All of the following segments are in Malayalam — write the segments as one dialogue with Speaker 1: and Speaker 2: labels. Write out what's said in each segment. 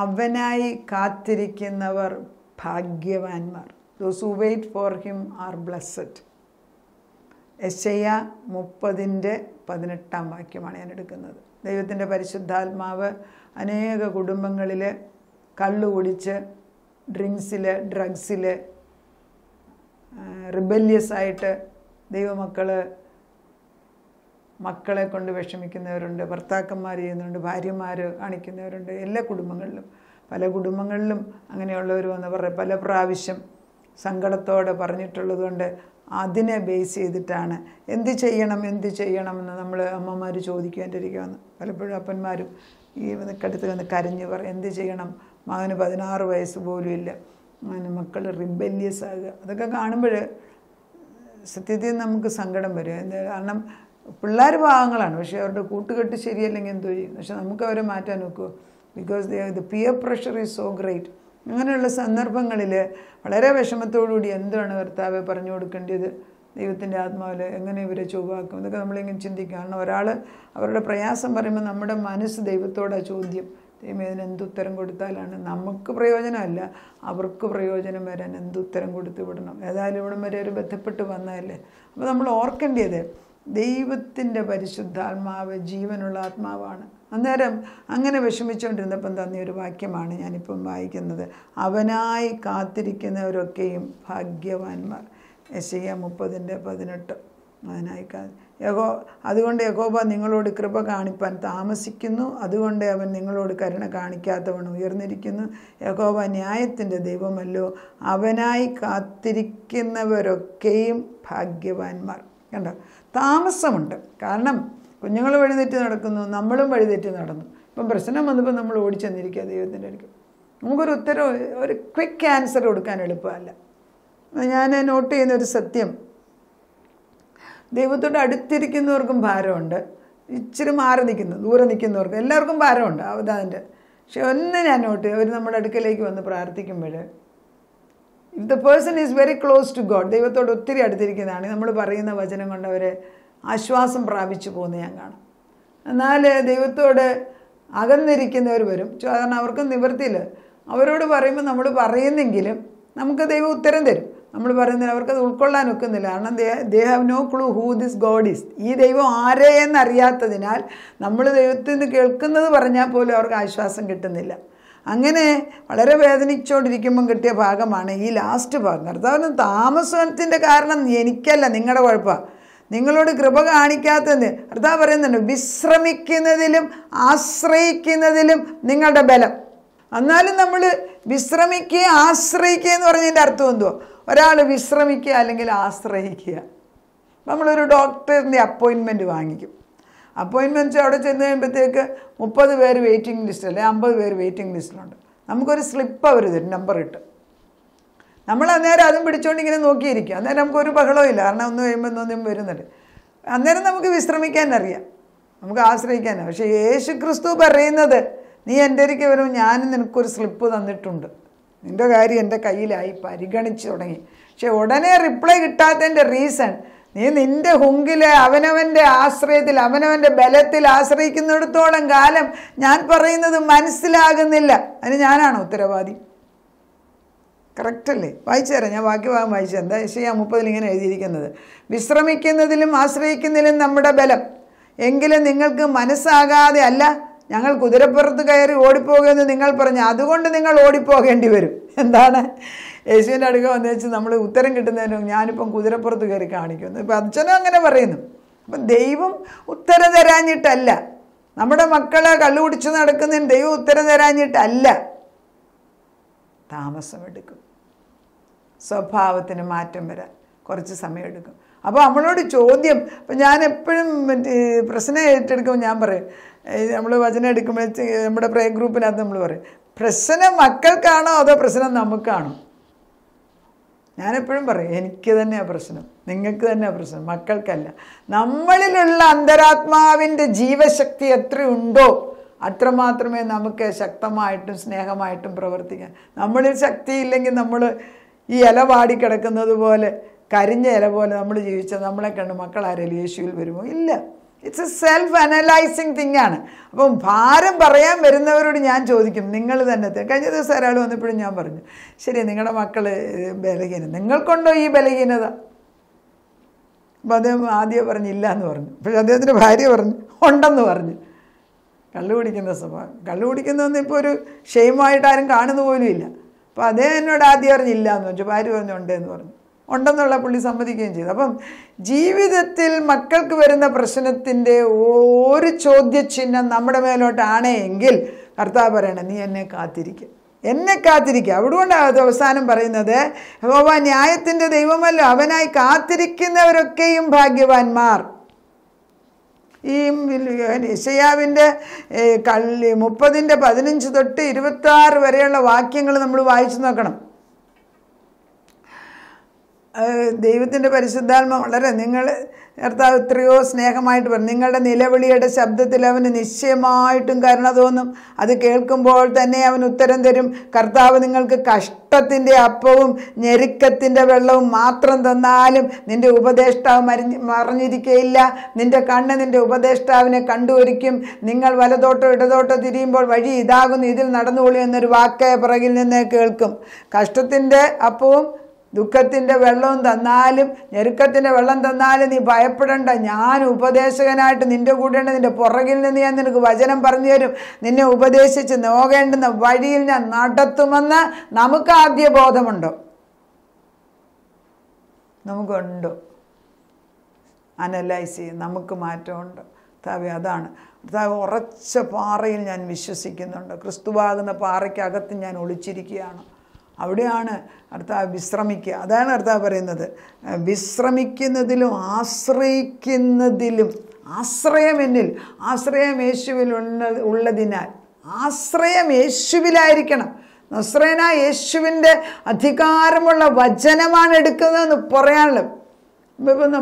Speaker 1: അവനായി കാത്തിരിക്കുന്നവർ ഭാഗ്യവാന്മാർ. Those who wait for him are blessed. യെശയ്യാ 30:18 വാക്യമാണ് ഞാൻ എടുക്കുന്നത്. ദൈവത്തിൻ്റെ പരിശുദ്ധാത്മാവ് അനേക കുടുംബങ്ങളിൽ കള്ളു കുടിച്ച് ഡ്രിങ്ക്സിൽ ഡ്രഗ്സിൽ റിബല്യസ് ആയിട്ട് മക്കളെ കൊണ്ട് വിഷമിക്കുന്നവരുണ്ട്, ഭർത്താക്കന്മാർ ചെയ്യുന്നുണ്ട്, ഭാര്യമാർ കാണിക്കുന്നവരുണ്ട്. എല്ലാ കുടുംബങ്ങളിലും പല കുടുംബങ്ങളിലും അങ്ങനെയുള്ളവർ വന്ന് പല പ്രാവശ്യം സങ്കടത്തോടെ പറഞ്ഞിട്ടുള്ളത് കൊണ്ട് അതിനെ ബേസ് ചെയ്തിട്ടാണ് എന്ത് ചെയ്യണമെന്ന് നമ്മൾ അമ്മമാർ ചോദിക്കേണ്ടി ഇരിക്കുകയെന്ന്. പലപ്പോഴും അപ്പന്മാരും ഈ അടുത്ത് വന്ന് കരഞ്ഞ് പറയും എന്ത് ചെയ്യണം, മകന് 16 വയസ്സ് പോലും ഇല്ല, മക്കൾ റിബല്യസ് ആകുക. അതൊക്കെ കാണുമ്പോൾ സത്യത്തിൽ നമുക്ക് സങ്കടം വരും. കാരണം പിള്ളേർ പാവങ്ങളാണ്, പക്ഷേ അവരുടെ കൂട്ടുകെട്ട് ശരിയല്ലെങ്കിൽ എന്തോ ചെയ്യും. പക്ഷെ നമുക്ക് അവരെ മാറ്റാൻ നോക്കുമോ? Because the peer pressure is so great. അങ്ങനെയുള്ള സന്ദർഭങ്ങളിൽ വളരെ വിഷമത്തോടുകൂടി എന്താണ് കർത്താവെ പറഞ്ഞു കൊടുക്കേണ്ടത്, ദൈവത്തിൻ്റെ ആത്മാവിൽ എങ്ങനെ ഇവരെ ചൊവ്വാക്കും, ഇതൊക്കെ നമ്മളിങ്ങനെ ചിന്തിക്കും. കാരണം ഒരാൾ അവരുടെ പ്രയാസം പറയുമ്പോൾ നമ്മുടെ മനസ്സ് ദൈവത്തോടാ ചോദ്യം, ദൈവം ഇതിന് എന്തുത്തരം കൊടുത്താലാണ് നമുക്ക് പ്രയോജനമല്ല അവർക്ക് പ്രയോജനം വരാൻ എന്തുത്തരം കൊടുത്ത് വിടണം. ഏതായാലും ഇവിടം വരെ ഒരു ബന്ധപ്പെട്ട് വന്നതല്ലേ. അപ്പോൾ നമ്മൾ ഓർക്കേണ്ടത് ദൈവത്തിൻ്റെ പരിശുദ്ധാത്മാവ് ജീവനുള്ള ആത്മാവാണ്. അന്നേരം അങ്ങനെ വിഷമിച്ചുകൊണ്ടിരുന്നപ്പം തന്ന ഒരു വാക്യമാണ് ഞാനിപ്പം വായിക്കുന്നത്. അവനായി കാത്തിരിക്കുന്നവരൊക്കെയും ഭാഗ്യവാന്മാർ. യെശയ്യാ 30:18. അവനായി അതുകൊണ്ട് യഹോവ നിങ്ങളോട് കൃപ കാണിപ്പാൻ താമസിക്കുന്നു, അതുകൊണ്ട് അവൻ നിങ്ങളോട് കരുണ കാണിക്കാത്തവണ്ണം ഉയർന്നിരിക്കുന്നു. യഹോവ ന്യായത്തിൻ്റെ ദൈവമല്ലോ, അവനായി കാത്തിരിക്കുന്നവരൊക്കെയും ഭാഗ്യവാന്മാർ. കണ്ടോ, താമസമുണ്ട്. കാരണം കുഞ്ഞുങ്ങൾ വഴിതെറ്റി നടക്കുന്നു, നമ്മളും വഴിതെറ്റി നടന്നു. ഇപ്പം പ്രശ്നം വന്നപ്പോൾ നമ്മൾ ഓടിച്ചെന്നിരിക്കുക ദൈവത്തിൻ്റെ അടുക്കൽ. നമുക്കൊരു ഉത്തരം, ഒരു ക്വിക്ക് ആൻസർ കൊടുക്കാൻ എളുപ്പമല്ല. ഞാൻ നോട്ട് ചെയ്യുന്നൊരു സത്യം, ദൈവത്തോട് അടുത്തിരിക്കുന്നവർക്കും ഭാരമുണ്ട്, ഇച്ചിരി ദൂരെ നിൽക്കുന്നവർക്കും എല്ലാവർക്കും ഭാരമുണ്ട് അതിൻ്റെ. പക്ഷെ ഒന്ന് ഞാൻ നോട്ട് ചെയ്യും, അവർ നമ്മുടെ അടുക്കലേക്ക് വന്ന് പ്രാർത്ഥിക്കുമ്പോൾ if the person is very close to God, ദൈവത്തോട് ഒത്തിരി അടുത്തിരിക്കുന്നതാണ്, നമ്മൾ പറയുന്ന വചനം കൊണ്ട് അവരെ ആശ്വാസം പ്രാപിച്ചു പോകുന്നത് ഞാൻ കാണാം. എന്നാൽ ദൈവത്തോട് അകന്നിരിക്കുന്നവർ വരും, കാരണം അവർക്ക് നിവൃത്തിയില്ല. അവരോട് പറയുമ്പോൾ നമ്മൾ പറയുന്നെങ്കിലും നമുക്ക് ദൈവം ഉത്തരം തരും. നമ്മൾ പറയുന്നില്ല, അവർക്കത് ഉൾക്കൊള്ളാൻ ഒക്കുന്നില്ല. കാരണം they have no clue who this God is. ഈ ദൈവം ആരേ എന്നറിയാത്തതിനാൽ നമ്മൾ ദൈവത്തിൽ നിന്ന് കേൾക്കുന്നത് പറഞ്ഞാൽ പോലും അവർക്ക് ആശ്വാസം കിട്ടുന്നില്ല. അങ്ങനെ വളരെ വേദനിച്ചുകൊണ്ടിരിക്കുമ്പം കിട്ടിയ ഭാഗമാണ് ഈ ലാസ്റ്റ് ഭാഗം. കർത്താവിന് താമസത്തിൻ്റെ കാരണം എനിക്കല്ല, നിങ്ങളുടെ കുഴപ്പമാണ്, നിങ്ങളോട് കൃപ കാണിക്കാത്തത്. കർത്താവ് പറയുന്നുണ്ട്, വിശ്രമിക്കുന്നതിലും ആശ്രയിക്കുന്നതിലും നിങ്ങളുടെ ബലം. എന്നാലും നമ്മൾ വിശ്രമിക്കുക ആശ്രയിക്കുക എന്ന് പറഞ്ഞതിൻ്റെ അർത്ഥം എന്തുവാ? ഒരാൾ വിശ്രമിക്കുക അല്ലെങ്കിൽ ആശ്രയിക്കുക. നമ്മളൊരു ഡോക്ടറിൻ്റെ അപ്പോയിൻമെൻറ്റ് വാങ്ങിക്കും. അപ്പോയിൻമെൻറ്റ് അവിടെ ചെന്ന് കഴിയുമ്പോഴത്തേക്ക് 30 പേര് വെയിറ്റിംഗ് ലിസ്റ്റല്ലേ, 50 പേര് വെയിറ്റിംഗ് ലിസ്റ്റിലുണ്ട്. നമുക്കൊരു സ്ലിപ്പ് അവർ തരും, നമ്പർ ഇട്ട്. നമ്മൾ അന്നേരം അതും പിടിച്ചുകൊണ്ട് ഇങ്ങനെ നോക്കിയിരിക്കും. അന്നേരം നമുക്കൊരു ബഹളവും ഇല്ല, കാരണം ഒന്ന് കഴിയുമ്പോൾ ഒന്നും വരുന്നുണ്ട്. അന്നേരം നമുക്ക് വിശ്രമിക്കാനറിയാം, നമുക്ക് ആശ്രയിക്കാനാണ്. പക്ഷേ യേശു ക്രിസ്തു പറയുന്നത്, നീ എൻ്റെ അരികെ വരുമ്പോൾ ഞാൻ നിനക്കൊരു സ്ലിപ്പ് തന്നിട്ടുണ്ട്, നിൻ്റെ കാര്യം എൻ്റെ കയ്യിലായി, പരിഗണിച്ച് തുടങ്ങി. പക്ഷെ ഉടനെ റിപ്ലൈ കിട്ടാത്തതിൻ്റെ റീസൺ, നീ നിൻ്റെ ഹുങ്കിൽ അവനവൻ്റെ ആശ്രയത്തിൽ അവനവൻ്റെ ബലത്തിൽ ആശ്രയിക്കുന്നിടത്തോളം കാലം ഞാൻ പറയുന്നത് മനസ്സിലാകുന്നില്ല. അതിന് ഞാനാണോ ഉത്തരവാദി? കറക്റ്റല്ലേ? വായിച്ചു തരാം, ഞാൻ വാക്യഭാഗം വായിച്ചു. എന്താ യെശയ്യാ 30 ഇങ്ങനെ എഴുതിയിരിക്കുന്നത്, വിശ്രമിക്കുന്നതിലും ആശ്രയിക്കുന്നതിലും നമ്മുടെ ബലം, എങ്കിലും നിങ്ങൾക്ക് മനസ്സാകാതെ അല്ല, ഞങ്ങൾ കുതിരപ്പുറത്ത് കയറി ഓടിപ്പോകുമെന്ന് നിങ്ങൾ പറഞ്ഞു, അതുകൊണ്ട് നിങ്ങൾ ഓടിപ്പോകേണ്ടി വരും. എന്താണ്? യേശുവിൻ്റെ അടുക്ക വന്നു വെച്ച് നമ്മൾ ഉത്തരം കിട്ടുന്നതിന് ഞാനിപ്പം കുതിരപ്പുറത്ത് കയറി കാണിക്കുന്നു. ഇപ്പം അച്ഛനും അങ്ങനെ പറയുന്നു. അപ്പം ദൈവം ഉത്തരം തരാഞ്ഞിട്ടല്ല, നമ്മുടെ മക്കളെ കള്ളുകുടിച്ച് നടക്കുന്നതിന് ദൈവം ഉത്തരം തരാഞ്ഞിട്ടല്ല, താമസമെടുക്കും. സ്വഭാവത്തിന് മാറ്റം വരാൻ കുറച്ച് സമയമെടുക്കും. അപ്പോൾ നമ്മളോട് ചോദ്യം, ഇപ്പം ഞാൻ എപ്പോഴും പ്രശ്നം ഏറ്റെടുക്കുമ്പോൾ ഞാൻ പറയും, നമ്മൾ വചനം എടുക്കുമ്പോൾ നമ്മുടെ പ്രേ ഗ്രൂപ്പിനകത്ത് നമ്മൾ പറയും, പ്രശ്നം മക്കൾക്കാണോ അതോ പ്രശ്നം നമുക്കാണോ? ഞാനെപ്പോഴും പറയും, എനിക്ക് തന്നെയാണ് പ്രശ്നം, നിങ്ങൾക്ക് തന്നെയാണ് പ്രശ്നം, മക്കൾക്കല്ല. നമ്മളിലുള്ള അന്തരാത്മാവിൻ്റെ ജീവശക്തി എത്രയുണ്ടോ അത്രമാത്രമേ നമുക്ക് ശക്തമായിട്ടും സ്നേഹമായിട്ടും പ്രവർത്തിക്കാൻ. നമ്മളിൽ ശക്തിയില്ലെങ്കിൽ നമ്മൾ ഈ ഇല വാടിക്കിടക്കുന്നത് പോലെ, കരിഞ്ഞ ഇല പോലെ നമ്മൾ ജീവിച്ചാൽ നമ്മളെ കണ്ട് മക്കൾ ആരെങ്കിലും യേശുവിൽ വരുമോ? ഇല്ല. It's A self analysing thing ആണ്. അപ്പം ഭാരം പറയാൻ വരുന്നവരോട് ഞാൻ ചോദിക്കും, നിങ്ങൾ തന്നെ. കഴിഞ്ഞ ദിവസം ഒരാൾ വന്നപ്പോഴും ഞാൻ പറഞ്ഞു, ശരി നിങ്ങളുടെ മക്കൾ ബലഹീനത, നിങ്ങൾക്കുണ്ടോ ഈ ബലഹീനത? അപ്പോൾ അദ്ദേഹം ആദ്യം പറഞ്ഞില്ല എന്ന് പറഞ്ഞു. പക്ഷെ അദ്ദേഹത്തിൻ്റെ ഭാര്യ പറഞ്ഞു ഉണ്ടെന്ന് പറഞ്ഞു. കള്ളു കുടിക്കുന്ന സ്വഭാവം, കള്ളു കുടിക്കുന്നതൊന്നും ഇപ്പോൾ ഒരു ഷെയിമായിട്ട് ആരും കാണുന്ന പോലും ഇല്ല. അപ്പോൾ അദ്ദേഹം എന്നോട് ആദ്യം പറഞ്ഞില്ല എന്ന് വെച്ചു, ഭാര്യ പറഞ്ഞു ഉണ്ടെന്ന് പറഞ്ഞു. ഉണ്ടെന്നുള്ള പുള്ളി സമ്മതിക്കുകയും ചെയ്തു. അപ്പം ജീവിതത്തിൽ മക്കൾക്ക് വരുന്ന പ്രശ്നത്തിൻ്റെ ഒരു ചോദ്യചിഹ്നം നമ്മുടെ മേലോട്ടാണ് എങ്കിൽ കർത്താവ് പറയണം, നീ എന്നെ കാത്തിരിക്കുക, എന്നെ കാത്തിരിക്കുക. അതുകൊണ്ടാണ് അത് അവസാനം പറയുന്നത്, യഹോവ ന്യായത്തിൻ്റെ ദൈവമല്ലോ, അവനായി കാത്തിരിക്കുന്നവരൊക്കെയും ഭാഗ്യവാന്മാർ. ഈ യെശയ്യാവിൻ്റെ 30:15 തൊട്ട് 26 വരെയുള്ള വാക്യങ്ങൾ നമ്മൾ വായിച്ചു നോക്കണം. ദൈവത്തിൻ്റെ പരിശുദ്ധാത്മ വളരെ, നിങ്ങൾ കർത്താവ് എത്രയോ സ്നേഹമായിട്ട് പറഞ്ഞു, നിങ്ങളുടെ നിലവിളിയുടെ ശബ്ദത്തിൽ അവന് നിശ്ചയമായിട്ടും കരുണ തോന്നും, അത് കേൾക്കുമ്പോൾ തന്നെ അവൻ ഉത്തരം തരും. കർത്താവ് നിങ്ങൾക്ക് കഷ്ടത്തിൻ്റെ അപ്പവും ഞെരുക്കത്തിൻ്റെ വെള്ളവും മാത്രം തന്നാലും നിൻ്റെ ഉപദേഷ്ടാവ് മറിഞ്ഞിരിക്കുകയില്ല. നിൻ്റെ കണ്ണ് നിൻ്റെ ഉപദേഷ്ടാവിനെ കണ്ടുവരിക്കും. നിങ്ങൾ വലതോട്ടോ ഇടതോട്ടോ തിരിയുമ്പോൾ വഴി ഇതാകുന്നു, ഇതിൽ നടന്നുകൊള്ളു എന്നൊരു വാക്ക് പിറകിൽ നിന്ന് കേൾക്കും. കഷ്ടത്തിൻ്റെ അപ്പവും ദുഃഖത്തിൻ്റെ വെള്ളവും തന്നാലും, ഞെരുക്കത്തിൻ്റെ വെള്ളം തന്നാലും നീ ഭയപ്പെടേണ്ട, ഞാൻ ഉപദേശകനായിട്ട് നിൻ്റെ കൂടെയുണ്ട്. നിൻ്റെ പുറകിൽ നിന്ന് ഞാൻ നിനക്ക് വചനം പറഞ്ഞു തരും, നിന്നെ ഉപദേശിച്ച് നോക്കേണ്ടുന്ന വഴിയിൽ ഞാൻ നടത്തുമെന്ന് നമുക്ക് ആദ്യ ബോധമുണ്ടോ? നമുക്കുണ്ടോ? അനലൈസ് ചെയ്യും, നമുക്ക് മാറ്റമുണ്ടോ? കർത്താവേ അതാണ് കർത്താവ്, ഉറച്ച പാറയിൽ ഞാൻ വിശ്വസിക്കുന്നുണ്ട്, ക്രിസ്തുവാകുന്ന പാറയ്ക്കകത്ത് ഞാൻ ഒളിച്ചിരിക്കുകയാണ്. അവിടെയാണ് കർത്താവ് വിശ്രമിക്കുക. അതാണ് കർത്താവ് പറയുന്നത്, വിശ്രമിക്കുന്നതിലും ആശ്രയിക്കുന്നതിലും. ആശ്രയം എന്നിൽ, ആശ്രയം യേശുവിൽ ഉള്ളതിനാൽ ആശ്രയം യേശുവിലായിരിക്കണം. നസ്രയനായ യേശുവിൻ്റെ അധികാരമുള്ള വചനമാണ് എടുക്കുന്നതെന്ന് പറയാനുള്ളത്. ഇപ്പം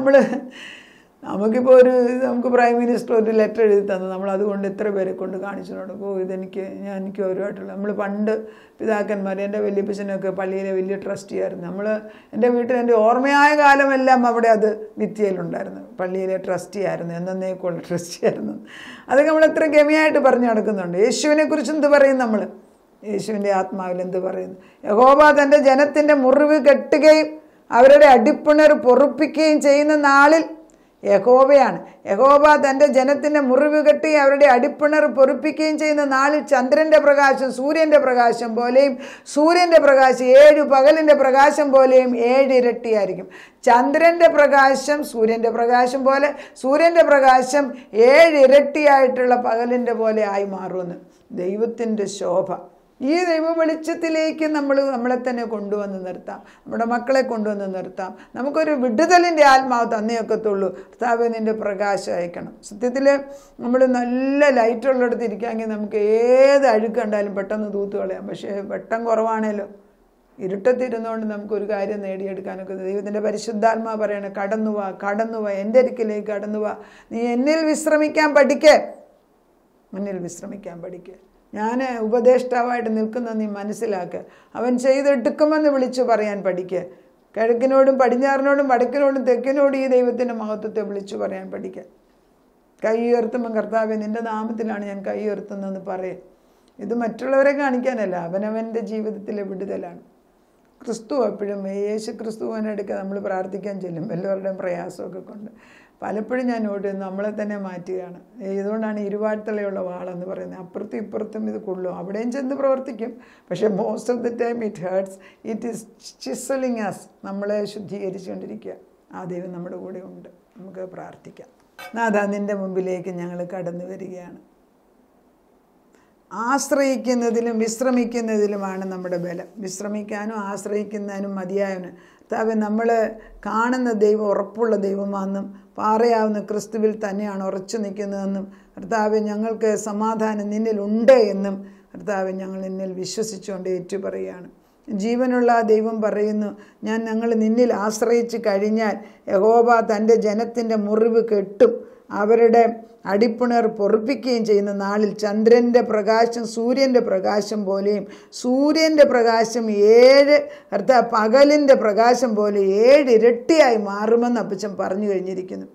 Speaker 1: നമുക്കിപ്പോൾ നമുക്ക് പ്രൈം മിനിസ്റ്റർ ഒരു ലെറ്റർ എഴുതി തന്നു, നമ്മൾ അതുകൊണ്ട് എത്ര പേരെ കൊണ്ട് കാണിച്ചു കൊടുക്കും, എനിക്ക് ഒരുപായിട്ടുള്ള. നമ്മൾ പണ്ട് പിതാക്കന്മാർ, എൻ്റെ വല്യപ്പച്ചനൊക്കെ പള്ളിയിലെ വലിയ ട്രസ്റ്റിയായിരുന്നു. എൻ്റെ വീട്ടിൽ എൻ്റെ ഓർമ്മയായ കാലമെല്ലാം അവിടെ അത് ഭിത്തിയിലുണ്ടായിരുന്നു, പള്ളിയിലെ ട്രസ്റ്റിയായിരുന്നു, എന്നേക്കുള്ള ട്രസ്റ്റിയായിരുന്നു. അതൊക്കെ നമ്മൾ എത്ര ഗമിയായിട്ട് പറഞ്ഞു നടക്കുന്നുണ്ട്. യേശുവിനെ കുറിച്ച് എന്ത് പറയും നമ്മൾ? യേശുവിൻ്റെ ആത്മാവിൽ എന്ത് പറയുന്നു? യഹോവ തൻ്റെ ജനത്തിൻ്റെ മുറിവ് കെട്ടുകയും അവരുടെ അടിപ്പിണർ പൊറുപ്പിക്കുകയും ചെയ്യുന്ന നാളിൽ, യഹോവയാണ്, യഹോവ തൻ്റെ ജനത്തിൻ്റെ മുറിവ് കെട്ടി അവരുടെ അടിപ്പിണർ പൊറുപ്പിക്കുകയും ചെയ്യുന്ന നാളിൽ ചന്ദ്രൻ്റെ പ്രകാശം സൂര്യൻ്റെ പ്രകാശം പോലെയും സൂര്യൻ്റെ പ്രകാശം 7 പകലിൻ്റെ പ്രകാശം പോലെയും 7 ഇരട്ടിയായിരിക്കും. ചന്ദ്രൻ്റെ പ്രകാശം സൂര്യൻ്റെ പ്രകാശം പോലെ, സൂര്യൻ്റെ പ്രകാശം 7 ഇരട്ടിയായിട്ടുള്ള പകലിൻ്റെ പോലെ ആയി മാറുമെന്ന്. ദൈവത്തിൻ്റെ ശോഭ. ഈ ദൈവ വെളിച്ചത്തിലേക്ക് നമ്മളെ തന്നെ കൊണ്ടുവന്ന് നിർത്താം, നമ്മുടെ മക്കളെ കൊണ്ടുവന്ന് നിർത്താം. നമുക്കൊരു വിടുതലിൻ്റെ ആത്മാവ് തന്നെയൊക്കത്തുള്ളൂ. കർത്താവേ നിൻ്റെ പ്രകാശം അയക്കണം. സത്യത്തിൽ നമ്മൾ നല്ല ലൈറ്റുള്ളിടത്ത് ഇരിക്കാമെങ്കിൽ നമുക്ക് ഏത് അഴുക്ക് കണ്ടാലും പെട്ടെന്ന് തൂത്ത് കളയാം. പക്ഷേ വെട്ടം കുറവാണല്ലോ, ഇരുട്ടത്തിരുന്നുകൊണ്ട് നമുക്കൊരു കാര്യം നേടിയെടുക്കാനൊക്കെ. ദൈവത്തിൻ്റെ പരിശുദ്ധാത്മാ പറയണ, കടന്നു വാ, എൻ്റെ അരികിലേക്ക് കടന്നു വാ, നീ എന്നിൽ വിശ്രമിക്കാൻ പഠിക്കേ, എന്നിൽ വിശ്രമിക്കാൻ പഠിക്കേ. ഞാൻ ഉപദേഷ്ടാവായിട്ട് നിൽക്കുന്ന നീ മനസ്സിലാക്കുക. അവൻ ചെയ്തെടുക്കുമെന്ന് വിളിച്ചു പറയാൻ പഠിക്കുക. കിഴക്കിനോടും പടിഞ്ഞാറിനോടും വടക്കിനോടും തെക്കിനോടും ഈ ദൈവത്തിൻ്റെ മഹത്വത്തെ വിളിച്ചു പറയാൻ പഠിക്കുക. കൈ ഉയർത്തുമ്പോൾ കർത്താവേ നിൻ്റെ നാമത്തിലാണ് ഞാൻ കൈ ഉയർത്തുന്നതെന്ന് പറയേ. ഇത് മറ്റുള്ളവരെ കാണിക്കാനല്ല, അവനവൻ്റെ ജീവിതത്തിലെ വിടുതലാണ്. ക്രിസ്തു എപ്പോഴും യേശു ക്രിസ്തുവിനെടുക്കുക നമ്മൾ പ്രാർത്ഥിക്കാൻ ചെല്ലും, എല്ലാവരുടെയും പ്രയാസമൊക്കെ കൊണ്ട്. പലപ്പോഴും ഞാൻ നോട്ട് നമ്മളെ തന്നെ മാറ്റുകയാണ്. ഇതുകൊണ്ടാണ് ഇരുവാഴ്ത്തലയുള്ള വാളെന്ന് പറയുന്നത്. അപ്പുറത്തും ഇപ്പുറത്തും ഇത് കൊള്ളും, അവിടെയും ചെന്ന് പ്രവർത്തിക്കും. പക്ഷേ most of the time it hurts, it is chiselling us. നമ്മളെ ശുദ്ധീകരിച്ചുകൊണ്ടിരിക്കുക. ആ ദൈവം നമ്മുടെ കൂടെ ഉണ്ട്. നമുക്ക് പ്രാർത്ഥിക്കാം. നാഥാ, നിൻ്റെ മുമ്പിലേക്ക് ഞങ്ങൾ കടന്നു വരികയാണ്. ആശ്രയിക്കുന്നതിലും വിശ്രമിക്കുന്നതിലുമാണ് നമ്മുടെ ബലം. വിശ്രമിക്കാനും ആശ്രയിക്കുന്നതിനും മതിയായവന്. കർത്താവേ, നമ്മൾ കാണുന്ന ദൈവം ഉറപ്പുള്ള ദൈവമാണെന്നും പാറയാവുന്ന ക്രിസ്തുവിൽ തന്നെയാണ് ഉറച്ചു നിൽക്കുന്നതെന്നും കർത്താവേ, ഞങ്ങൾക്ക് സമാധാനം നിന്നിലുണ്ട് എന്നും കർത്താവേ ഞങ്ങൾ നിന്നിൽ വിശ്വസിച്ചുകൊണ്ട് ഏറ്റുപറയുകയാണ്. ജീവനുള്ള ദൈവം പറയുന്നു, ഞങ്ങൾ നിന്നിൽ ആശ്രയിച്ച് കഴിഞ്ഞാൽ യഹോവ തൻ്റെ ജനത്തിൻ്റെ മുറിവ് കെട്ടും അവരുടെ അടിപ്പിണർ പൊറുപ്പിക്കുകയും ചെയ്യുന്ന നാളിൽ ചന്ദ്രൻ്റെ പ്രകാശം സൂര്യൻ്റെ പ്രകാശം പോലെയും സൂര്യൻ്റെ പ്രകാശം 7 പകലിൻ്റെ പ്രകാശം പോലെ 7 ഇരട്ടിയായി മാറുമെന്ന് അപ്പച്ചൻ പറഞ്ഞു കഴിഞ്ഞിരിക്കുന്നു.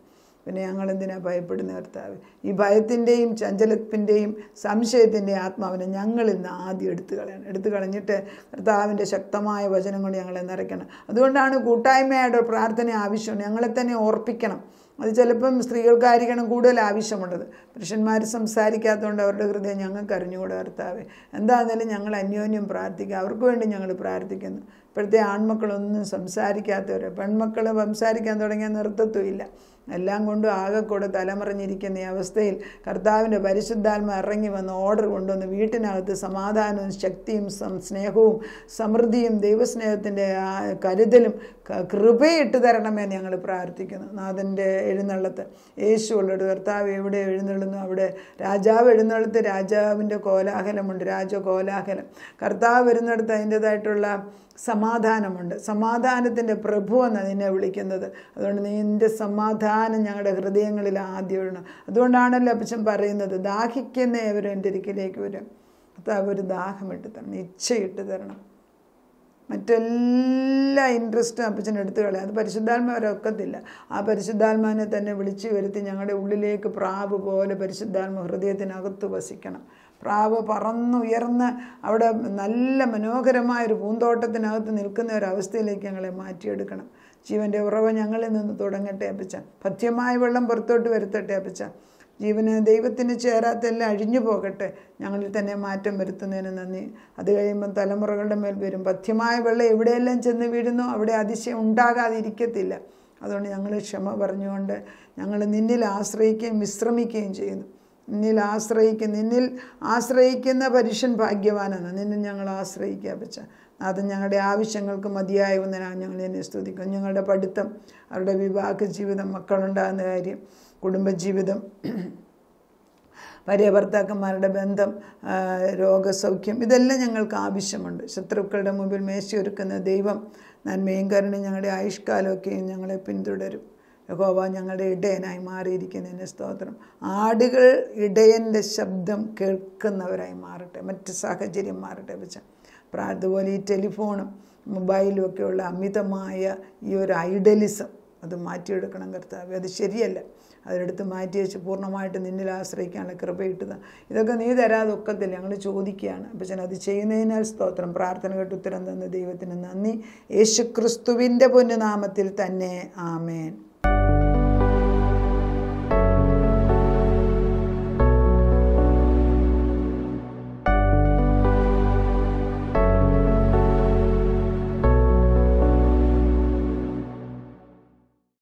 Speaker 1: പിന്നെ ഞങ്ങളെന്തിനാ ഭയപ്പെടുന്ന കർത്താവ്? ഈ ഭയത്തിൻ്റെയും ചഞ്ചലത്തിൻ്റെയും സംശയത്തിൻ്റെയും ആത്മാവിനെ ഞങ്ങളിൽ നിന്ന് ആദ്യം എടുത്തു കളഞ്ഞിട്ട് കർത്താവിൻ്റെ ശക്തമായ വചനം കൊണ്ട് ഞങ്ങളെ നിറയ്ക്കണം. അതുകൊണ്ടാണ് കൂട്ടായ്മയുടെ പ്രാർത്ഥന ആവശ്യമുണ്ട്. ഞങ്ങളെ തന്നെ ഓർപ്പിക്കണം. അത് ചിലപ്പം സ്ത്രീകൾക്കായിരിക്കണം കൂടുതൽ ആവശ്യമുള്ളത്. പുരുഷന്മാർ സംസാരിക്കാത്തതുകൊണ്ട് അവരുടെ ഹൃദയം ഞങ്ങൾക്ക് അറിഞ്ഞുകൂടാ കർത്താവേ. എന്താണെന്നാലും ഞങ്ങൾ അന്യോന്യം പ്രാർത്ഥിക്കുക. അവർക്ക് വേണ്ടി ഞങ്ങൾ പ്രാർത്ഥിക്കുന്നു. ഇപ്പോഴത്തെ ആൺമക്കളൊന്നും സംസാരിക്കാത്തവർ, പെൺമക്കൾ സംസാരിക്കാൻ തുടങ്ങിയാൽ നിർത്തത്തുമില്ല. എല്ലാം കൊണ്ടും ആകെക്കൂടെ തലമറിഞ്ഞിരിക്കുന്ന ഈ അവസ്ഥയിൽ കർത്താവിൻ്റെ പരിശുദ്ധാത്മ ഇറങ്ങി വന്ന് ഓർഡർ കൊണ്ടുവന്ന് വീട്ടിനകത്ത് സമാധാനവും ശക്തിയും സ്നേഹവും സമൃദ്ധിയും ദൈവസ്നേഹത്തിൻ്റെ കരുതലും കൃപയിട്ട് തരണമെന്ന് ഞങ്ങൾ പ്രാർത്ഥിക്കുന്നു. നാഥൻ്റെ എഴുന്നള്ളത്ത് യേശുവുള്ളൊരു കർത്താവ് എവിടെ എഴുന്നള്ളുന്നു അവിടെ രാജാവ് എഴുന്നള്ളത്ത് രാജാവിൻ്റെ കോലാഹലമുണ്ട്, രാജകോലാഹലം. കർത്താവ് വരുന്നിടത്ത് അതിൻ്റേതായിട്ടുള്ള സമാധാനമുണ്ട്. സമാധാനത്തിൻ്റെ പ്രഭു എന്നാണ് നിന്നെ വിളിക്കുന്നത്. അതുകൊണ്ട് നിൻ്റെ സമാധാനം ഞങ്ങളുടെ ഹൃദയങ്ങളിൽ ആദ്യം ഇടണം. അതുകൊണ്ടാണല്ലോ അപ്പച്ചൻ പറയുന്നത്, ദാഹിക്കുന്നവരും എൻ്റെ അരികിലേക്ക് വരും. കർത്താവ് ഒരു ദാഹമിട്ട് തരണം, ഇച്ഛയിട്ട് തരണം. മറ്റെല്ലാ ഇൻട്രസ്റ്റും അപ്പച്ചൻ എടുത്തു കളയാം. അത് പരിശുദ്ധാത്മാവരെ ഒക്കത്തില്ല. ആ പരിശുദ്ധാത്മാവിനെ തന്നെ വിളിച്ചു വരുത്തി ഞങ്ങളുടെ ഉള്ളിലേക്ക് പ്രാവ് പോലെ പരിശുദ്ധാത്മ ഹൃദയത്തിനകത്ത് വസിക്കണം. പ്രാവ് പറന്നുയർന്ന് അവിടെ നല്ല മനോഹരമായൊരു പൂന്തോട്ടത്തിനകത്ത് നിൽക്കുന്ന ഒരവസ്ഥയിലേക്ക് ഞങ്ങളെ മാറ്റിയെടുക്കണം. ജീവൻ്റെ ഉറവ ഞങ്ങളിൽ നിന്ന് തുടങ്ങട്ടെ അപ്പച്ച. പഥ്യമായ വെള്ളം പുറത്തോട്ട് വരുത്തട്ടെ അപ്പച്ച. ജീവന് ദൈവത്തിന് ചേരാത്തെല്ലാം അഴിഞ്ഞു പോകട്ടെ. ഞങ്ങളിൽ തന്നെ മാറ്റം വരുത്തുന്നതിന് നന്ദി. അത് കഴിയുമ്പം തലമുറകളുടെ മേൽ വരും. പഥ്യമായ വെള്ളം എവിടെയെല്ലാം ചെന്ന് വീഴുന്നു അവിടെ അതിശയം ഉണ്ടാകാതിരിക്കത്തില്ല. അതുകൊണ്ട് ഞങ്ങൾ ക്ഷമ പറഞ്ഞുകൊണ്ട് ഞങ്ങൾ നിന്നിൽ ആശ്രയിക്കുകയും വിശ്രമിക്കുകയും ചെയ്യുന്നു. നിന്നിൽ ആശ്രയിക്കുന്ന പുരുഷൻ ഭാഗ്യവാനാണ്. നിന്നിൽ ഞങ്ങൾ ആശ്രയിക്കുക അപ്പച്ച. അത് ഞങ്ങളുടെ ആവശ്യങ്ങൾക്ക് മതിയായവനാണ് ഞങ്ങൾ എന്നെ സ്തുതിക്കും. ഞങ്ങളുടെ പഠിത്തം, അവരുടെ വിവാഹ ജീവിതം, മക്കളുണ്ടാകുന്ന കാര്യം, കുടുംബജീവിതം, ഭാര്യ ഭർത്താക്കന്മാരുടെ ബന്ധം, രോഗസൗഖ്യം, ഇതെല്ലാം ഞങ്ങൾക്ക് ആവശ്യമുണ്ട്. ശത്രുക്കളുടെ മുമ്പിൽ മേശയൊരുക്കുന്ന ദൈവം നന്മയും കരുണയും ഞങ്ങളുടെ ആയുഷ്കാലമൊക്കെയും ഞങ്ങളെ പിന്തുടരും. യഹോവ ഞങ്ങളുടെ ഇടയനായി മാറിയിരിക്കുന്നതിന് സ്തോത്രം. ആടുകൾ ഇടയൻ്റെ ശബ്ദം കേൾക്കുന്നവരായി മാറട്ടെ. മറ്റ് സാഹചര്യം മാറട്ടെ വെച്ചാൽ അതുപോലെ ഈ ടെലിഫോണും മൊബൈലും ഒക്കെയുള്ള അമിതമായ ഈ ഒരു ഐഡലിസം അത് മാറ്റിയെടുക്കണം കർത്താവേ. അത് ശരിയല്ല. അതിനെടുത്ത് മാറ്റി വെച്ച് പൂർണ്ണമായിട്ട് നിന്നിൽ ആശ്രയിക്കാനുള്ള കൃപയിട്ടത്. ഇതൊക്കെ നീ തരാതെ ഒക്കത്തില്ല. ഞങ്ങൾ ചോദിക്കുകയാണ് അപ്പച്ചൻ. അത് ചെയ്യുന്നതിനാൽ സ്തോത്രം. പ്രാർത്ഥന കേട്ട് ഉത്തരം തന്ന ദൈവത്തിന് നന്ദി. യേശുക്രിസ്തുവിൻ്റെ പൊന്നുനാമത്തിൽ തന്നെ ആമേൻ.